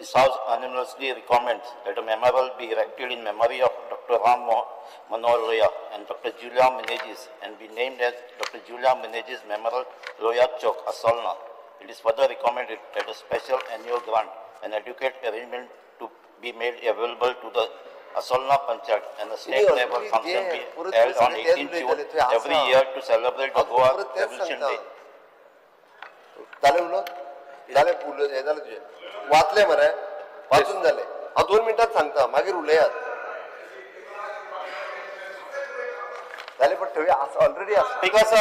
This House unanimously recommends that a memorial be erected in memory of Dr. Ram Manohar Loya and Dr. Julia Menezes and be named as Dr. Julia Menezes Memorial Loya Chowk, Asolna. It is further recommended that a special annual grant and adequate arrangement to be made available to the Asolna Panchayat and a state level function be held on 18 June every year to celebrate the Goa Revolution Day. वाचले मरे वाचून झाले हांव 2 मिनटात सांगता मागीर उलयात जाले पण थंय ऑलरेडी आसा बिकॉज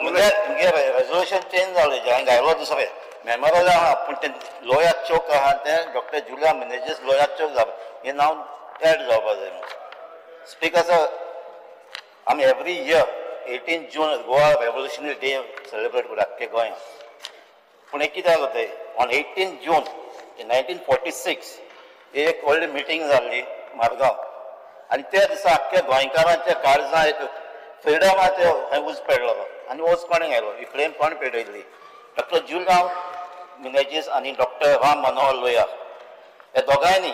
रेजोल्युशन चेंज जालें हांवें घायलो दुसरें मेमोरियल आहा पूण तें लोया चौक आहा तें डॉक्टर जुलिया मेनेजीस लोया चौक जावप हें नांव एड जावपाक जाय बिकॉज आमी एवरी इयर 18 जून गोवा रेवोल्युशनरी डे सेलिब्रेट करता आख्खे गोंयांत पूण एक कितें जालें तें ऑन 18 जून 1946 एक व्हडली मिटींग जाल्ली मारगांव आनी त्या दिसा आख्ख्या गोंयकारांच्या काळजां एक फ्रिडमाचो उज पेडलो आनी ओज कोणें घालो ही फ्लेम कोण पेटयल्ली डॉक्टर जुलिया मेनेजीस आनी डॉक्टर राम मनोहर लोया हे दोगांयनी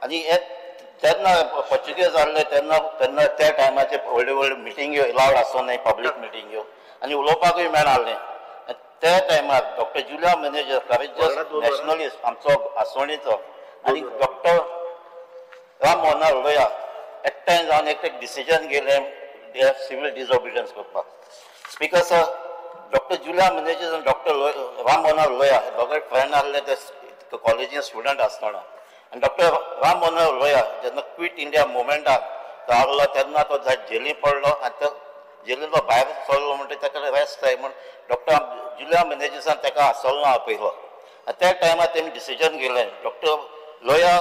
आनी हे तेन्ना पोर्चुगीज जाल्ले तेन्ना तेन्ना त्या टायमाचे व्हडल्यो व्हडल्यो मिटींग्यो अलावड आसूं न्हय पब्लीक मिटींग्यो आनी उलोवपाकूय मेळनासलें त्या टायमार डॉक्टर जुलिया मेनेजीस करेजियस नॅशनलिस्ट आमचो आसोणेचो आनी डॉक्टर राम मनोहर लोया एकठांय जावन एक डिसिजन घेयलें सिवील डिसओबिडियन्स करपाक स्पीकर सर डॉक्टर जुलिया मेनेजीस आनी डॉक्टर राम मनोहर लोया हे दोगांय फ्रेंड आसले ते कॉलेजीन स्टुडंट आसतना आनी डॉक्टर राम मनोहर लोया जेन्ना क्वीट इंडिया मुवमेंटाक तो आहलो तेन्ना तो जेलीं पडलो आनी तो जेलींतलो भायर सरलो म्हणटा ताका रेस्ट जाय म्हण डॉक्टर जुलिया मेनेजीसान ताका आसोलना आपयलो आनी त्या टायमार तेमी डिसिजन घेयलें डॉक्टर लोया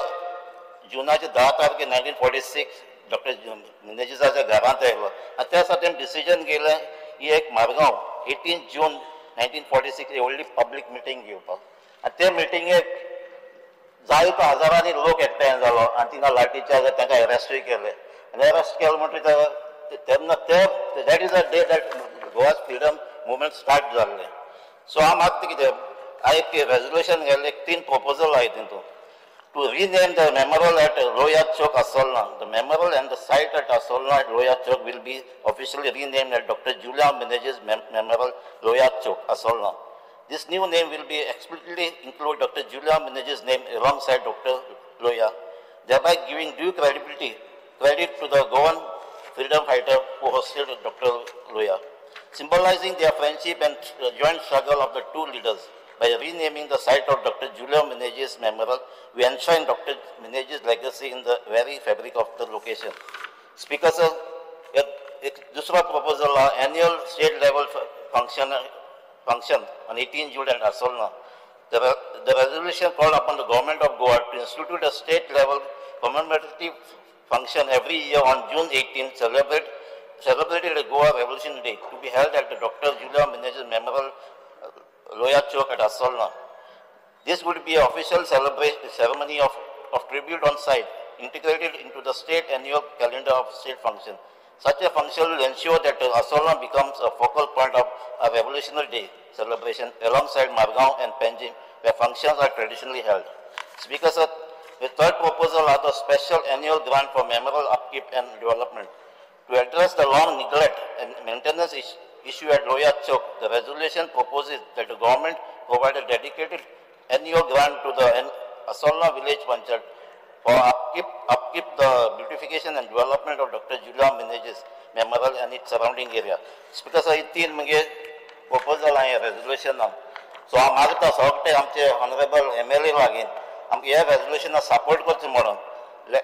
जुनाचे 10 तारखे 1946 डॉक्टर मेनेजीसाच्या घरांत आयलो आनी त्या दिसा तेमी डिसिजन घेयलें ही एक मारगांव 18 जून 1946 व्हडली पब्लीक मिटींग घेवपाक आनी त्या मिटींगेक जायतो हजारांनी लोक एकठांय जालो आनी तिंगा लाठीचार्ज तांकां अरेस्टूय केलें आनी अरेस्ट केलें म्हणटा तेन्ना that is a day that Goa's freedom movement start जाल्लें सो हांव मागता कितें हांवें एक रेजोल्युशन घाल्लें 3 प्रपोजल आहाय तितून to rename the memorial at Loya Chowk, Asolna. The memorial and the site at Asolna at Loya Chowk will be officially renamed as Dr. Julia Menezes Memorial, Loya Chowk, Asolna. This new name will be explicitly include Dr. Julia Menezes' name alongside Dr. Loya, thereby giving due credit to the Goan freedom fighter who hosted Dr. Loya, symbolizing their friendship and joint struggle of the two leaders. By renaming the site of Dr. Julia Menezes Memorial, we enshrine Dr. Menezes' legacy in the very fabric of the location. Speaker sir, एक दूसरा proposal annual state level function on 18 June at Asolna. The resolution called upon the government of Goa to institute a state level commemorative function every year on June 18, celebrated the Goa Revolution Day, to be held at the Dr. Julia Menezes Memorial, Loya Chowk at Asolna. This would be an official ceremony of tribute on site, integrated into the state annual calendar of state function. Such a function will ensure that Asolna becomes a focal point of a Revolutionary Day celebration alongside Margaon and Panjim, where functions are traditionally held. Speaker sir, the third proposal are the special annual grant for memorial upkeep and development. To address the long neglect and maintenance issue at Loya Chowk, the resolution proposes that the government provide a dedicated annual grant to the Asolna village panchayat for upkeep the beautification and development of Dr. Julia Menezes Memorial and its surrounding area. Speaker sir, 3 म्हणजे proposal आहे resolution so हांव मागता सगळे आमचे honorable MLA लागीं आमकां ह्या resolution support करचें म्हणून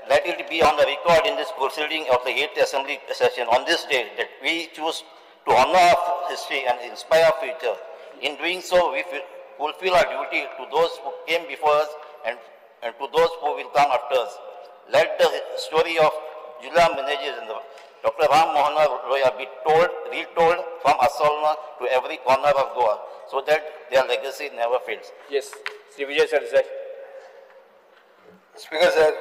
let it be on the record in this proceeding of the 8th Assembly session on this day that we choose to honor our history and inspire our future. In doing so, we fulfill our duty to those who came before us and to those who will come after us. Let the story of Julia Menezes and Dr. Ram Manohar Loya be retold from Asolna to every corner of Goa, so that their legacy never fades. Yes, Sri Vijay sir. Speaker sir,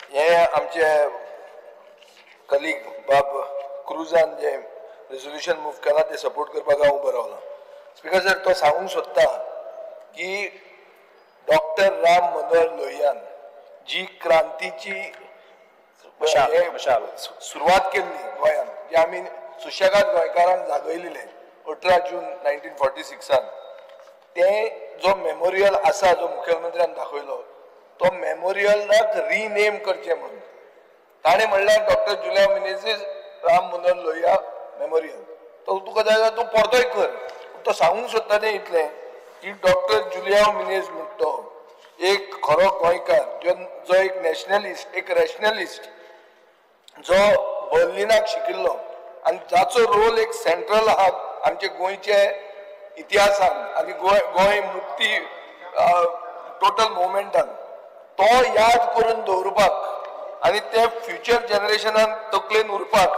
हे आमचे colleague बाब क्रुजान जे resolution move केला ते support करपाक हांव उबो रावला. स्पीकर सर तो सांगूंक सोदता की डॉक्टर राम मनोहर लोहियान जी क्रांतीची सुरवात केली गोंयांत, जे आमी सुशेगाद गोंयकारांक जागयलेले 18 जून 1946 ते जो मेमोरियल आसा जो मुखेलमंत्र्यान दाखयलो तो मेमोरियलाक रिनेम करचे म्हणून ताणें म्हणल्यार doctor Julia Menezes Ram Manohar Lohia memorial. तो तुका जाय जाल्यार तूं परतोय कर. तो सांगूंक सोदता तें इतलें की डॉक्टर जुलिया मिनेझ म्हणटा तो एक खरो गोंयकार जो एक नॅशनलिस्ट, एक रॅशनलिस्ट, जो बर्लिनाक शिकिल्लो आनी जाचो रोल एक सेंट्रल आहा आमचे गोंयचे इतिहासान आनी गोंय मुक्ती टोटल मुवमेंटान, तो याद करून दवरपाक आनी ते फ्युचर जनरेशनान तकलेन उरपाक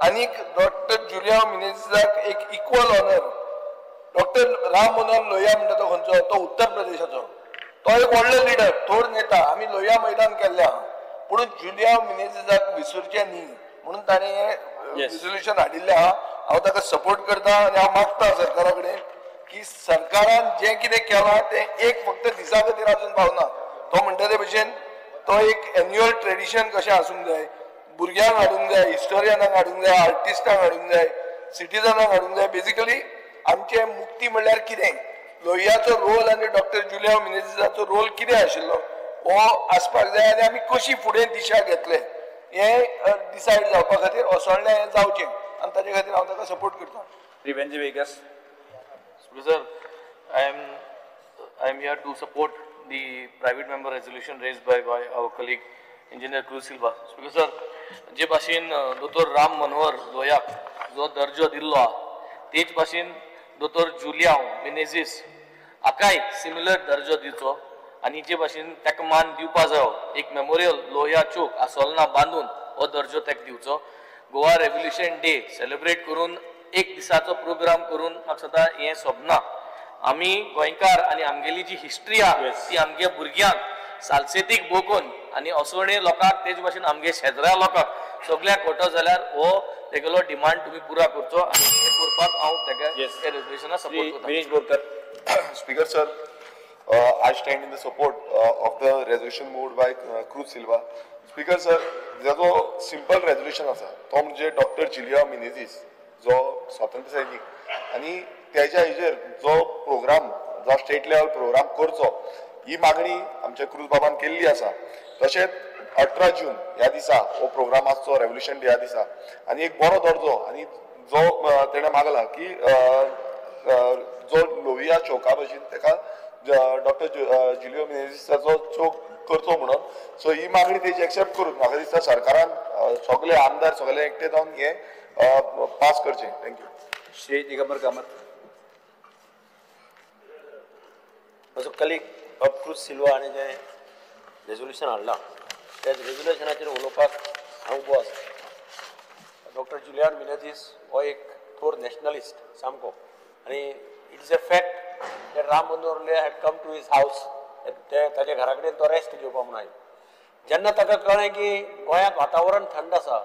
आनी डॉक्टर जुलिया मिनेझीसाक एक equal honour. Doctor Ram Manohar Lohia म्हणटा तो खंयचो, तो उत्तर प्रदेशाचो. तो एक व्हडलो लिडर, थोर नेता. आमी लोहिया मैदान केल्लें आहा, पूण जुलिया मिनेझीसाक विसरचें न्ही म्हणून ताणें हें रिझोल्युशन हाडिल्लें आहा. हांव ताका सपोर्ट करता आनी हांव मागता सरकारा कडेन की सरकारान जें कितें केलां तें एक फक्त दिसा खातीर आजून पावना. तो म्हणटा ते भशेन तो एक एन्युअल ट्रेडिशन कशें आसूंक जाय, भुरग्यांक हाडूंक जाय, हिस्टोरियनाक हाडूंक जाय, आर्टिस्टांक हाडूंक जाय, सिटिजनाक हाडूंक जाय. बेजिकली आमचे मुक्ती म्हणल्यार कितें, लोहियाचो रोल आनी डॉक्टर जुलिया मिनेझीसाचो रोल कितें आशिल्लो हो आसपाक जाय आनी आमी कशी फुडें दिशा घेतले हें डिसायड जावपा खातीर असोळणें हें जावचें आनी ताचे खातीर हांव ताका सपोर्ट करतां. Benji Vegas. Sir, I am here to support the private member resolution raised by our colleague Engineer Cruz Silva. Sir, जे भाशेन दोतोर राम मनोहर लोहियाक जो दर्जो दिल्लो हा तेच भाशेन दोतोर जुलिया मिनेझीस हाकाय सिमिलर दर्जो दिवचो आनी जे भाशेन ताका मान दिवपा जायो एक मेमोरियल लोहिया चौक आसोलना बांदून हो दर्जो ताका दिवचो. गोवा रेव्होल्युशन डे सेलिब्रेट करून एक दिसाचो प्रोग्राम करून म्हाका सदां हें सोबना. आमी गोंयकार आनी आमगेली जी हिस्ट्री आहा ती आमगे भुरग्यांक सालसेतीक बोगोवन आनी असोळणे लोकांक तेज भाशेन आमगे शेजऱ्या लोकांक सगळ्याक खोटो जाल्यार हो तेगेलो डिमांड तुमी पुरा करचो आनी हें करपाक हांव तेका हे रेजोल्युशनाक सपोर्ट करता. Vinesh Borkar. Speaker sir, I stand in the support of the resolution moved by Cruz Silva. Speaker sir, जो सिंपल रेजोल्युशन आसा तो म्हणजे डॉक्टर जुलिया मिनेझीस जो स्वातंत्र्य सैनीक आनी त्याच्या हेजेर जो प्रोग्राम जो स्टेट लेवल प्रोग्राम करचो ही मागणी आमच्या क्रूज बाबान केल्ली आसा. तशेंच 18 जून ह्या दिसा हो प्रोग्राम आसचो रेव्होल्युशन डे ह्या दिसा आनी एक बरो दर्जो आनी जो तेणें मागला की जो लोहिया चौका भशेन ताका डॉक्टर जुलिया मिनेझीसाचो चौक करचो म्हणून. सो ही मागणी तेजी एक्सेप्ट करून म्हाका दिसता सरकारान सगळे आमदार सगळे एकटे जावन हे पास करचें. थँक्यू. श्री दिगंबर कामत. म्हजो कलीग क्रूज सिल्वा हाणें जें रेजोल्युशन हाडलां त्या रेजोल्युशनाचेर उलोवपाक हांव उबो आसा. डॉक्टर जुलिया मिनेझीस हो एक थोर नॅशनलिस्ट सामको आनी it is a fact that Ram Manohar Lohia had come to his house. ताच्या घरा कडेन तो रेस्ट घेवपा म्हणून आयलो. जेन्ना ताका कळ्ळें की गोंयांत वातावरण थंड आसा,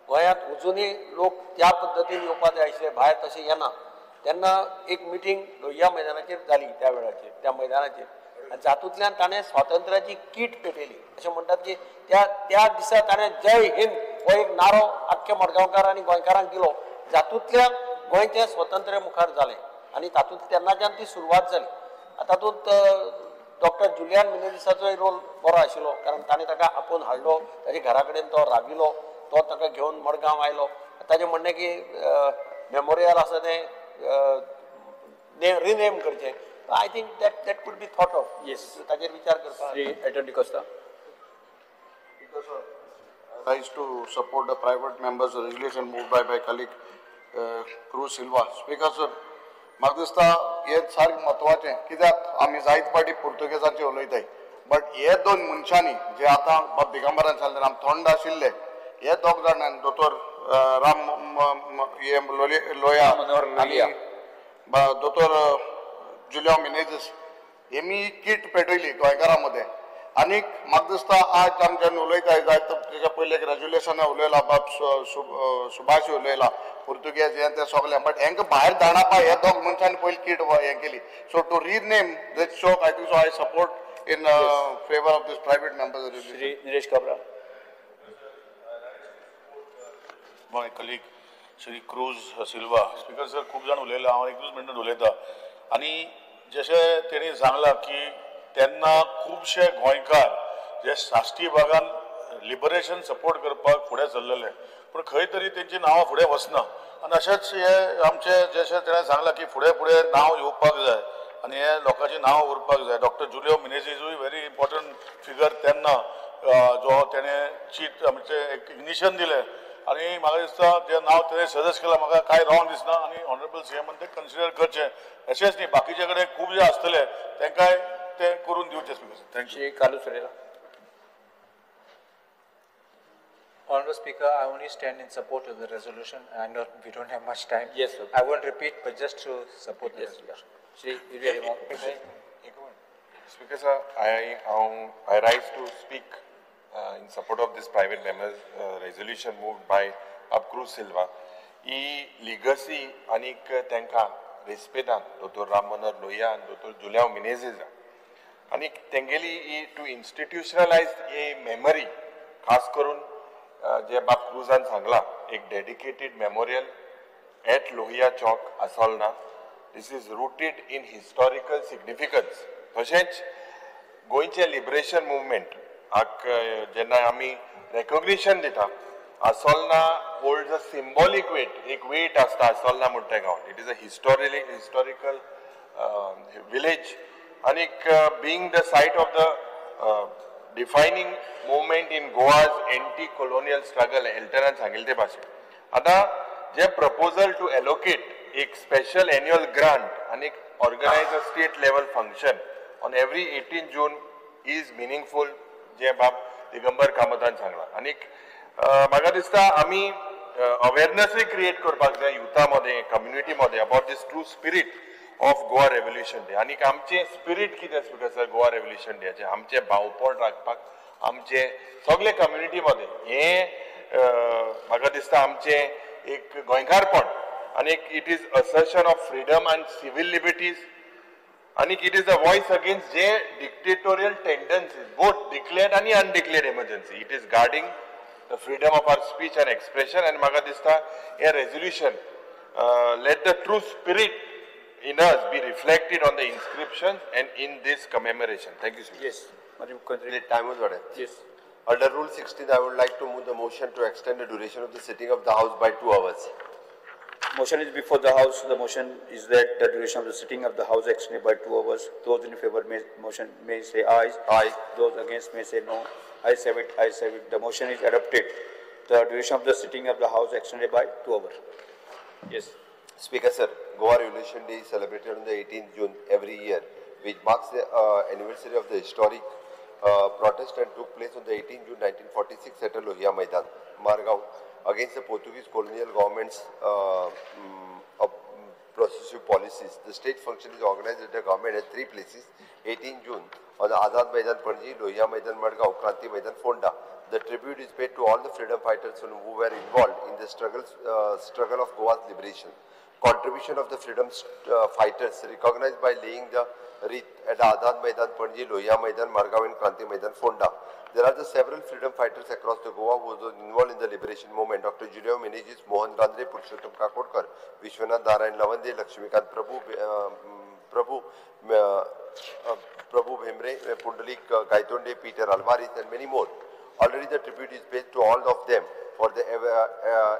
गोंयांत अजुनूय लोक त्या पद्दतीन येवपा जाय आशिल्ले, भायर तशें येना, तेन्ना एक मिटींग लोहिया मैदानाचेर जाली त्या वेळाचेर त्या मैदानाचेर आनी जातूंतल्यान ताणें स्वातंत्र्याची कीट पेटयली. अशें म्हणटात की त्या दिसा ताणें जय हिंद हो एक नारो आख्ख्या मडगांवकार आनी गोंयकारांक दिलो. जातूंतल्यान गोंयचें स्वातंत्र्य मुखार जालें आनी तातूंत तेन्नाच्यान ती सुरवात जाली. तातूंत डॉक्टर जुलिया मिनेझीसाचोय रोल बरो आशिल्लो कारण ताणें ताका आपोवन हाडलो, ताच्या घरा कडेन तो राविलो, तो ताका घेवन मडगांव आयलो. ताचें म्हणणें की मेमोरियल आसा तें रिनेम करचें. I think that could be thought of. Yes. ताचेर विचार करपाक. Shri Eton D'Costa. Rise to support the private members' resolution moved by colleague Cruz Silva. Speaker sir, म्हाका दिसता हें सारकें म्हत्वाचें कित्याक आमी जायत फावटी पुर्तुगेजाचेर उलयताय बट हे दोन मनशांनी जे आतां बाब दिगंबरान सांगले राम थोंड आशिल्ले हे दोग जाणांनी दोतोर राम लोहिया आनी दोतोर जुलिया मिनेझीस हेमी कीट पेटयली गोंयकारां मदें आनीक म्हाका दिसता आज आमच्यान उलयताय जाय तेच्या पयले ग्रॅज्युलेशन उलयला बाब सुभाष उलयला पुर्तुगेज हें तें सगलें बट हेंकां भायर धाडपा हे दोग मनशांनी पयलीं कीड हें केली so to rename this chowk I think so I support in favour of this private members Shri Nilesh Cabral my colleague Shri Cruz Silva speaker sir खूब जाण उलयला हांव एकूच मिनट उलयतां आनी जशें तेणी सांगलां की तेन्ना खुबशे गोंयकार जे शाश्टी भागान लिबरेशन सपोर्ट करपाक फुडें सरलेले पूण खंय तरी तेंची नांवां फुडें वचना आनी अशेंच हे आमचे जशें तेणें सांगलां की फुडें फुडें नांव येवपाक जाय आनी हे लोकांची नांवां उरपाक जाय डॉक्टर जुलियो मिनेझीसूय व्हेरी इम्पॉर्टंट फिगर तेन्ना जो तेणें चीट आमचे एक इग्निशन दिलें आनी म्हाका दिसता जें नांव तेणें सजेस्ट केलां म्हाका कांय रॉंग दिसना आनी ऑनरेबल सीएमान तें कन्सिडर करचें अशेंच न्ही बाकीचे कडेन खूब जे आसतले तेंकाय ते करून दिवचे स्पीकर थँक्यू श्री कालू सुरेला Honourable Speaker, I only stand in support of the resolution. I know we don't have much time. Yes, sir. I won't repeat, but just to support the resolution. Shri Vijay Speaker sir, I rise to speak in support of this private members resolution moved by Cruz Silva. He legacy आनीक तेंका रेस्पेदान दोतोर राम मनोहर लोहिया आनी दोतोर Julio Menezes आनीक तेंगेली ही to इंस्टिट्यूशनलाइज he memory खास करून जे बाब क्रूजान सांगला एक dedicated memorial at Lohia chowk आसोलना this is rooted in historical significance तशेंच गोंयचे लिबरेशन मुवमेंट हाक जेन्ना आमी रेकॉग्निशन दिता आसोलना होल्ड्स अ सिंबॉलिक वेट एक वेट आसता आसोलना म्हणटा गांवांत it is a historical village आनीक being the site of the defining movement in Goa's anti-colonial struggle एल्टरान सांगिल्ले भाशेन आतां जे proposal to allocate एक special annual grant and organize a state level function on every 18 June is meaningful जे बाब दिगंबर कामतान सांगला आनीक म्हाका दिसता आमी अवेरनेसय क्रिएट करपाक जाय युथा मध्ये कम्युनिटी मध्ये about this true spirit of Goa revolution day आनीक आमचे स्पिरिट कितें स्पीकर सर गोवा रेव्होल्युशन डेचे आमचे भावपण राखपाक आमचे सगळे कम्युनिटी मध्ये हे म्हाका दिसता आमचे एक गोंयकारपण आनीक it is assertion of freedom and civil liberties आनीक it is a voice against जे डिक्टेटोरियल टेंडन्सीज बोथ डिक्लेअर्ड आनी undeclared emergency it is guarding the freedom of our speech and expression आनी म्हाका दिसता हे resolution let the true spirit in us be reflected on the inscription and in this commemoration. Thank you, sir. Yes. The time was ordered. Yes. Under Rule 16, I would like to move the motion to extend the duration of the sitting of the House by 2 hours. Motion is before the House. The motion is that the duration of the sitting of the House extended by 2 hours. Those in favor motion may say aye. Aye. Those against may say no. Ayes have it. Ayes have it. The motion is adopted. The duration of the sitting of the House extended by 2 hours. Yes. Speaker sir, Goa Revolution Day is celebrated on the 18th June every year, which marks the anniversary of the historic protest and took place on the 18th June 1946 at Lohia Maidan, Margao, against the Portuguese colonial government's processive policies. The state function is organized at the government at 3 places, 18 June on the Azad Maidan Panji, Lohia Maidan Margao, Kranti Maidan Fonda. The tribute is paid to all the freedom fighters who were involved in the struggle of Goa's liberation. Contribution of the freedom fighters recognized by laying the wreath at Azad Maidan, Panji, Lohia Maidan, Margao and Kranti Maidan, Fonda. There are the several freedom fighters across the Goa who were involved in the liberation movement. Dr. Julio Mineझीस, Mohan Gandre, Purushottam Kakodkar, Vishwanath Narayan Lavande, Lakshmikant Prabhu Bhemre, Pundalik Gaitonde, Peter Alvarez and many more. Already the tribute is paid to all of them for the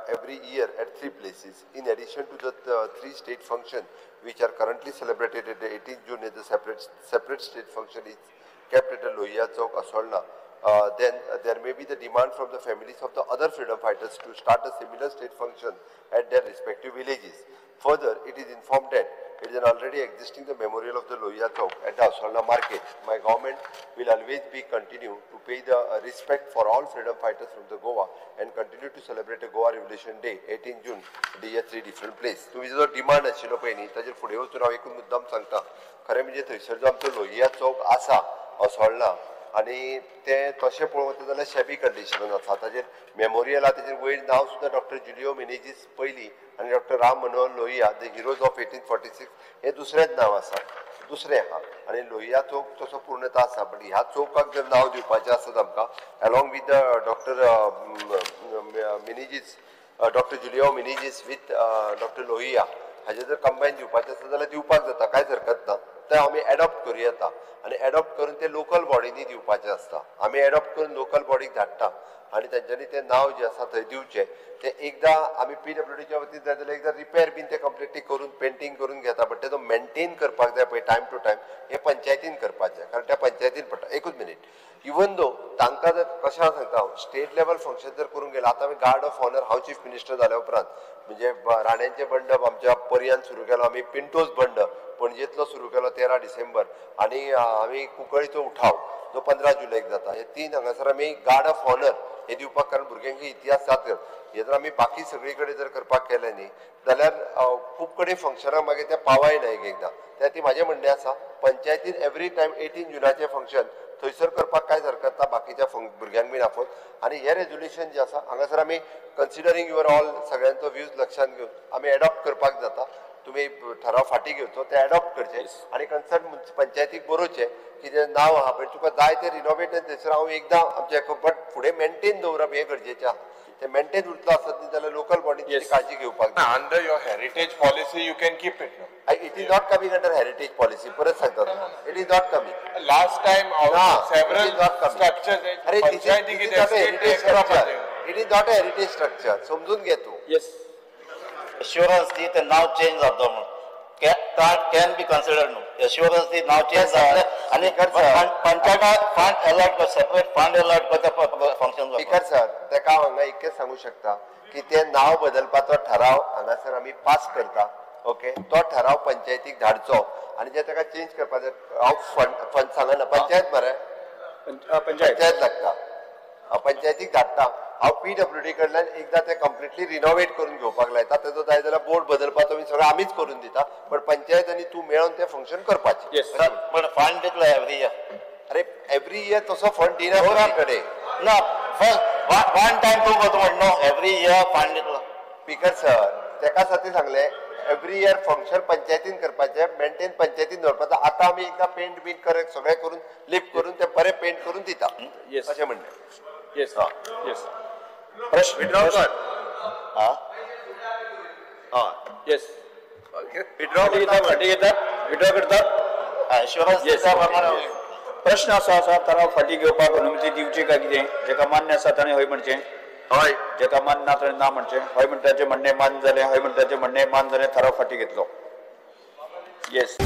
every year at 3 places. In addition to the 3 state functions which are currently celebrated at the 18th June, the separate state function is kept at the Lohia Chowk, Asolna. Then there may be the demand from the families of the other freedom fighters to start a similar state function at their respective villages. Further, it is informed that it is already existing the memorial of the Lohia Chowk at the Asolna market. My government will always be continue to pay the respect for all freedom fighters from the Goa and continue to celebrate the Goa Revolution Day, 18 June, day at 3 different places. तुम्ही जो demand आशिल्लो पळय न्ही ताचेर फुडें वचून हांव एकूच मुद्दाम सांगता खरें म्हणजे थंयसर जो आमचो लोहिया चौक आसा असोळना आणि ते तशें पळोवंक जाल्यार शेबी कंडिशनान आसा ताजेर मेमोरियल आहा ताजेर वयर नांव सुद्दां डॉक्टर जुलियो मिनेजीस पयलीं आनी doctor Ram Manohar Lohia the heroes of 1846 हे दुसरेंच नांव आसा दुसरें आहा आनी लोहिया चौक तसो पूर्णता आसा बट ह्या चौकाक जर नांव दिवपाचें आसत आमकां along with the doctor Menezes doctor Julio Menezes with doctor Lohia हाजे जर कंबायन दिवपाचें आसा जाल्यार दिवपाक जाता कांयच हरकत ना ते आमी एडॉप्ट करूं येता आनी एडॉप्ट करून ते लोकल बॉडीनी दिवपाचें आसता आमी एडॉप्ट करून लोकल बॉडीक धाडटा आनी तेंच्यांनी तें नांव जें आसा थंय दिवचें तें एकदां आमी PWDच्या वतीन जाय जाल्यार एकदां रिपेर बीन तें कंप्लिटली करून पेंटींग करून घेता बट तेजो मेंटेन करपाक जाय पळय टायम टू टायम हें पंचायतीन करपाचें कारण त्या पंचायतीन पडटा एकूच मिनीट इवन दो तांकां जर कशें सांगता हांव स्टेट लेवल फंक्शन जर करूंक गेलें आतां आमी गार्ड ऑफ ऑनर हांव चीफ मिनिस्टर जाल्या उपरांत म्हणजे राण्यांचें बंडप आमच्या पर्यान सुरू केलो आमी पिंटोज बंड पणजेंतलो सुरू केलो 13 डिसेंबर आनी आमी कुंकळीचो उठाव जो 15 जुलैक जाता हे 3 हांगासर आमी गार्ड ऑफ ऑनर हे दिवपाक कारण भुरग्यांक इतिहास जाता हे जर आमी बाकी सगळे कडेन जर करपाक केलें न्ही जाल्यार खूब कडेन फंक्शनाक मागीर ते पावाय ना एकदां त्या ती म्हाजें म्हणणें आसा पंचायतीन एवरी टायम 18 जुनाचें फंक्शन थंयसर करपाक कांयच हरकत ना बाकीच्या भुरग्यांक बीन आपोवन आनी हे रेजोल्युशन जें आसा हांगासर आमी कन्सिडरींग युअर ऑल सगळ्यांचो व्ह्यूज लक्षांत घेवन आमी एडॉप्ट करपाक जाता तुम्ही ठराव फाटी घेवचो ते एडॉप्ट करचे आनी कन्सर्न पंचायतीक बरोवचें की जें नांव आहा पळय तुका जाय तें रिनोवेट थंयसर हांव एकदां आमचें बट फुडें मेंटेन दवरप हें गरजेचें आहा ते मेंटेन उरतलो आसत न्ही जाल्यार लोकल बॉडीची काळजी घेवपाक जाय under your heritage policy you can keep it it is not coming under heritage policy परत सांगता it is not coming last time several structures अरे heritage structure it is not a heritage structure समजून घे तूं Yes. assurance दी ते नाव change जाता म्हणून can be considered न्हू एश्युरन्स दी नाव चेंज जाता आनी पंचायता फंड अलॉट कर सेपरेट फंड अलॉट करता फंक्शन स्पीकर सर ताका हांव हांगा इतकेंच सांगू शकता की ते नांव बदलपाचो ठराव हांगासर आमी पास करता ओके तो ठराव पंचायतीक धाडचो आनी जे ताका चेंज करपाचें हांव फंड सांगना पंचायत मरे पंचायत लागता पंचायतीक धाडटा हांव PWD कडल्यान एकदां ते कंप्लिटली रिनोवेट करून घेवपाक लायता तेजो जाय जाल्यार बोर्ड बदलपाचो बी सगळें आमीच करून दिता बट पंचायत आनी तूं मेळोन तें फंक्शन करपाचें पण फंड दितलो एवरी इयर अरे एवरी इयर तसो फंड दिना कडेन ना फर्स्ट वन टायम तूं करता म्हण न्हू एवरी इयर फंड दितलो स्पीकर सर तेका साठी सांगलें एवरी इयर फंक्शन पंचायतीन करपाचें मेंटेन पंचायतीन दवरपाचें आतां आमी एकदां पेंट बीन करत सगळें करून लिफ्ट करून तें बरें पेंट करून दिता अशें म्हणलें येस येस प्रश्न विड्रॉ कर येस विड्रॉ करतात एश्युरन्स प्रश्न असो आसा ठराव फाटी घेवपाक अनुमती दिवची काय कितें जेका मान्य आसा ताणें हय म्हणचें हय जेका मान्य ना ताणें ना म्हणचें हय म्हणटाचें म्हणणें मान जालें हय म्हणटाचें म्हणणें मान जालें ठराव फाटी घेतलो येस